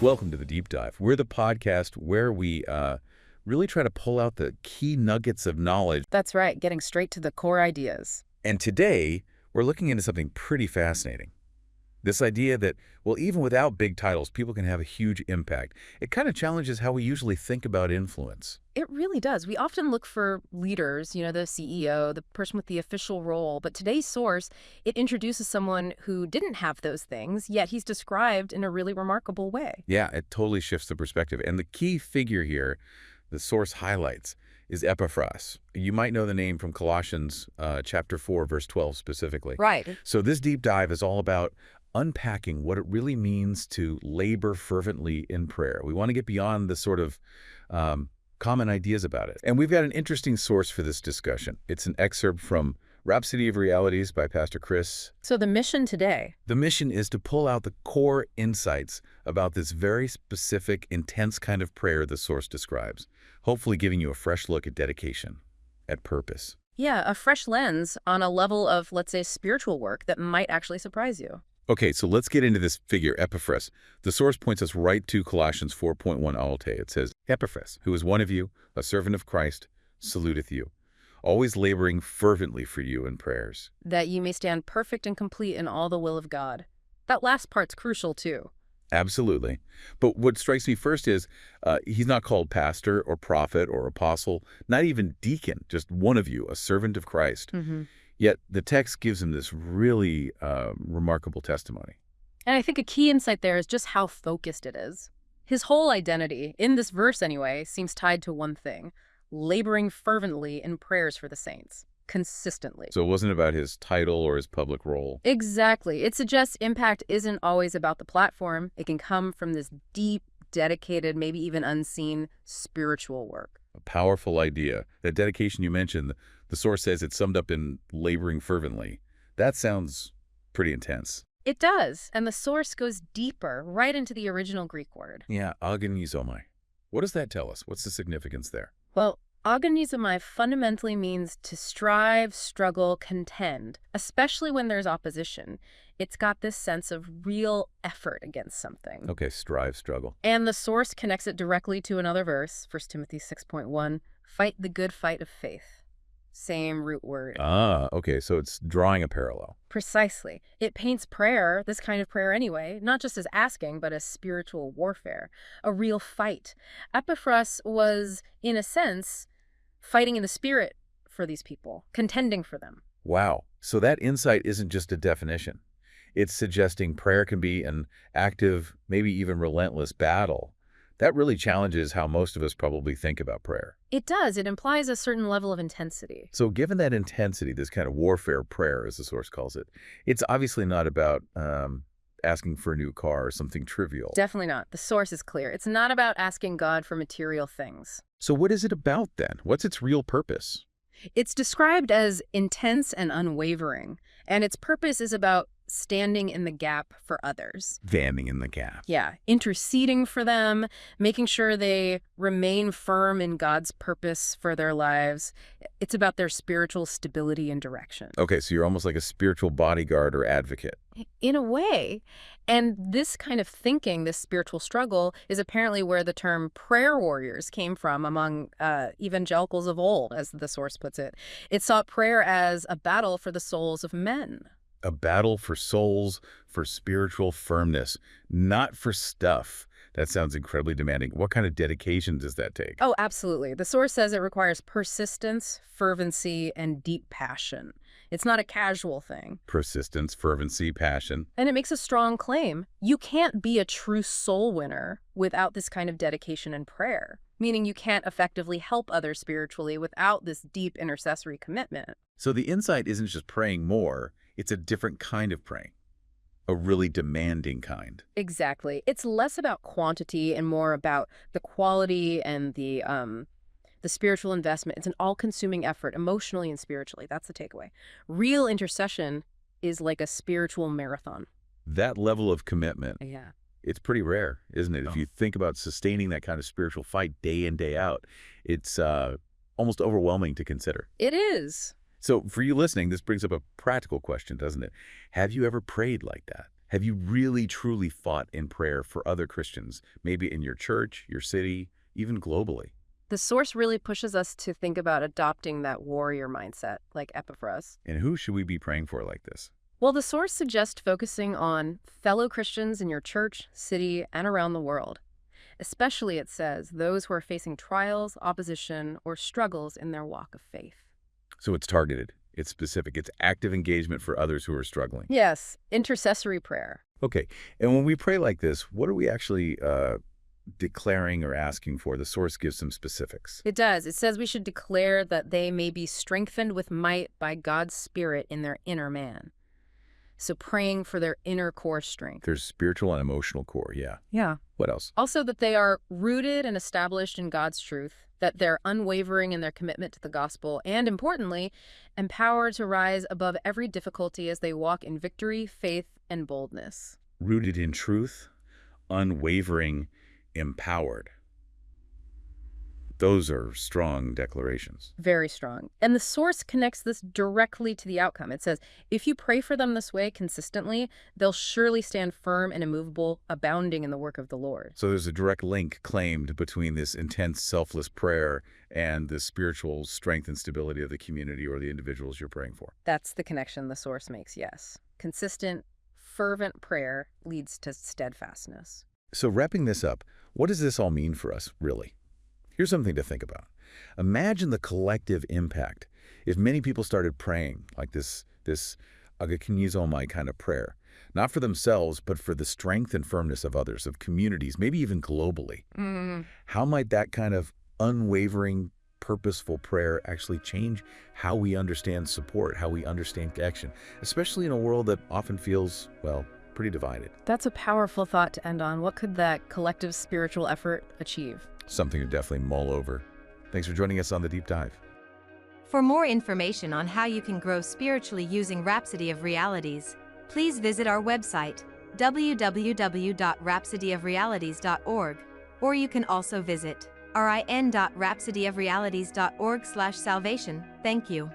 Welcome to the Deep Dive. We're the podcast where we really try to pull out the key nuggets of knowledge. That's right, getting straight to the core ideas. And today, we're looking into something pretty fascinating. This idea that, well, even without big titles, people can have a huge impact. It kind of challenges how we usually think about influence. It really does. We often look for leaders, the CEO, the person with the official role. But today's source, it introduces someone who didn't have those things, yet he's described in a really remarkable way. Yeah, it totally shifts the perspective. And the key figure here, the source highlights, is EPAPHRAS. You might know the name from Colossians chapter 4, verse 12 specifically. Right. So this deep dive is all about unpacking what it really means to labor fervently in prayer. We want to get beyond the sort of common ideas about it. And we've got an interesting source for this discussion. It's an excerpt from Rhapsody of Realities by Pastor Chris. So the mission today. The mission is to pull out the core insights about this very specific, intense kind of prayer the source describes, hopefully giving you a fresh look at dedication, at purpose. Yeah, a fresh lens on a level of, let's say, spiritual work that might actually surprise you. Okay, so let's get into this figure, EPAPHRAS. The source points us right to Colossians 4.1 Alte. It says, EPAPHRAS, who is one of you, a servant of Christ, saluteth you, always laboring fervently for you in prayers. That you may stand perfect and complete in all the will of God. That last part's crucial, too. Absolutely. But what strikes me first is he's not called pastor or prophet or apostle, not even deacon, just one of you, a servant of Christ. Yet the text gives him this really remarkable testimony. And I think a key insight there is just how focused it is. His whole identity, in this verse anyway, seems tied to one thing: laboring fervently in prayers for the saints, consistently. So it wasn't about his title or his public role. Exactly. It suggests impact isn't always about the platform. It can come from this deep, dedicated, maybe even unseen spiritual work. A powerful idea. That dedication you mentioned, the source says it's summed up in laboring fervently. That sounds pretty intense. It does. And the source goes deeper, right into the original Greek word. Yeah, agonizomai. What does that tell us? What's the significance there? Well, agonizomai fundamentally means to strive, struggle, contend, especially when there's opposition. It's got this sense of real effort against something. Okay, strive, struggle. And the source connects it directly to another verse, 1 Timothy 6.1, fight the good fight of faith. Same root word. Ah, okay, so it's drawing a parallel. Precisely. It paints prayer, this kind of prayer anyway, not just as asking, but as spiritual warfare, a real fight. EPAPHRAS was, in a sense, fighting in the spirit for these people, contending for them. Wow. So that insight isn't just a definition. It's suggesting prayer can be an active, maybe even relentless battle. That really challenges how most of us probably think about prayer. It does. It implies a certain level of intensity. So given that intensity, this kind of warfare prayer, as the source calls it, it's obviously not about asking for a new car or something trivial. Definitely not. The source is clear. It's not about asking God for material things. So what is it about then? What's its real purpose? It's described as intense and unwavering, and its purpose is about standing in the gap for others. Standing in the gap. Yeah, interceding for them, making sure they remain firm in God's purpose for their lives. It's about their spiritual stability and direction. Okay, so you're almost like a spiritual bodyguard or advocate. In a way. And this kind of thinking, this spiritual struggle, is apparently where the term prayer warriors came from among evangelicals of old, as the source puts it. It saw prayer as a battle for the souls of men. A battle for souls, for spiritual firmness, not for stuff. That sounds incredibly demanding. What kind of dedication does that take? Oh, absolutely. The source says it requires persistence, fervency, and deep passion. It's not a casual thing. Persistence, fervency, passion. And it makes a strong claim. You can't be a true soul winner without this kind of dedication and prayer, meaning you can't effectively help others spiritually without this deep intercessory commitment. So the insight isn't just praying more, it's a different kind of praying. A really demanding kind. Exactly. It's less about quantity and more about the quality and the spiritual investment. It's an all-consuming effort, emotionally and spiritually. That's the takeaway. Real intercession is like a spiritual marathon. That level of commitment, Yeah. it's pretty rare, isn't it? Oh. If you think about sustaining that kind of spiritual fight day in, day out, it's almost overwhelming to consider. It is. So for you listening, this brings up a practical question, doesn't it? Have you ever prayed like that? Have you really, truly fought in prayer for other Christians, maybe in your church, your city, even globally? The source really pushes us to think about adopting that warrior mindset, like Epaphras. And who should we be praying for like this? Well, the source suggests focusing on fellow Christians in your church, city, and around the world. Especially, it says, those who are facing trials, opposition, or struggles in their walk of faith. So it's targeted, it's specific, it's active engagement for others who are struggling. Yes, intercessory prayer. Okay, and when we pray like this, what are we actually declaring or asking for? The source gives some specifics. It does. It says we should declare that they may be strengthened with might by God's Spirit in their inner man. So praying for their inner core strength. There's spiritual and emotional core, yeah. Yeah. What else? Also that they are rooted and established in God's truth, that they're unwavering in their commitment to the gospel, and importantly, empowered to rise above every difficulty as they walk in victory, faith, and boldness. Rooted in truth, unwavering, empowered. Those are strong declarations. Very strong. And the source connects this directly to the outcome. It says, if you pray for them this way consistently, they'll surely stand firm and immovable, abounding in the work of the Lord. So there's a direct link claimed between this intense, selfless prayer and the spiritual strength and stability of the community or the individuals you're praying for. That's the connection the source makes, yes. Consistent, fervent prayer leads to steadfastness. So wrapping this up, what does this all mean for us, really? Here's something to think about. Imagine the collective impact if many people started praying like this agakinizomai kind of prayer, not for themselves, but for the strength and firmness of others, of communities, maybe even globally. How might that kind of unwavering, purposeful prayer actually change how we understand support, how we understand action, especially in a world that often feels, well, pretty divided? That's a powerful thought to end on. What could that collective spiritual effort achieve? Something to definitely mull over. Thanks for joining us on The Deep Dive. For more information on how you can grow spiritually using Rhapsody of Realities, please visit our website, www.rhapsodyofrealities.org, or you can also visit rin.rhapsodyofrealities.org/salvation. Thank you.